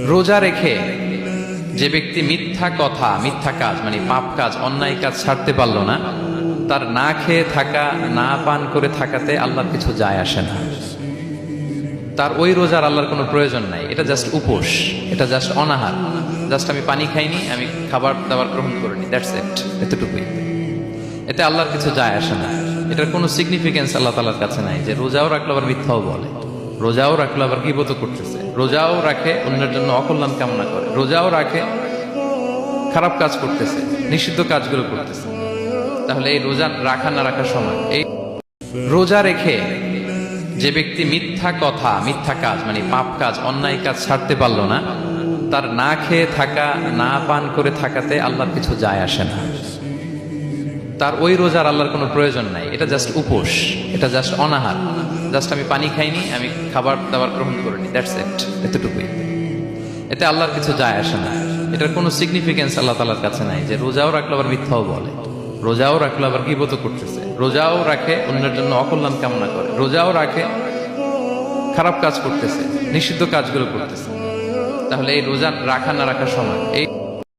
রোজা রেখে যে ব্যক্তি মিথ্যা কথা, মিথ্যা কাজ মানে পাপ কাজ, অন্যায় কাজ ছাড়তে পারলো না, তার না খেয়ে থাকা, না পান করে থাকাতে আল্লাহর কিছু যায় আসে না। তার ওই রোজার আল্লাহর কোনো প্রয়োজন নাই। এটা জাস্ট উপোস, এটা জাস্ট অনাহার, জাস্ট আমি পানি খাইনি, আমি খাবার দাবার গ্রহণ করিনি, দ্যাটস ইট, এতটুকুই। এতে আল্লাহর কিছু যায় আসে না। এটার কোনো সিগনিফিকেন্স আল্লাহ তাআলার কাছে নাই যে রোজাও রাখলো আবার মিথ্যাও বলে, রোজাও রাখলো আবার গীবত করতেছে, রোজাও রাখে অন্যের জন্য অকল্যাণ কামনা করে, রোজাও রাখে খারাপ কাজ করতেছে, নিষিদ্ধ কাজগুলো করতেছে। তাহলে এই রোজা রাখা না রাখার সমান। এই রোজা রেখে যে ব্যক্তি মিথ্যা কথা, মিথ্যা কাজ মানে পাপ কাজ, অন্যায় কাজ ছাড়তে পারলো না, তার না খেয়ে থাকা, না পান করে থাকাতে আল্লাহর কিছু যায় আসে না। তার ওই রোজার আল্লাহর কোনো প্রয়োজন নাই। এটা জাস্ট উপোস, এটা জাস্ট অনাহার, জাস্ট আমি পানি খাইনি, আমি খাবার দাবার গ্রহণ করিনি, দ্যাটস ইট, এতটুকুই। এতে আল্লাহর কিছু যায় আসে না। এটার কোনো সিগনিফিকেন্স আল্লাহ তাআলার কাছে নাই যে রোজাও রাখলো আবার মিথ্যাও বলে, রোজাও রাখলো আবার গীবত করতেছে, রোজাও রাখে অন্যের জন্য অকল্যাণ কামনা করে, রোজাও রাখে খারাপ কাজ করতেছে, নিষিদ্ধ কাজগুলো করতেছে। তাহলে এই রোজা রাখা না রাখার সমান। এই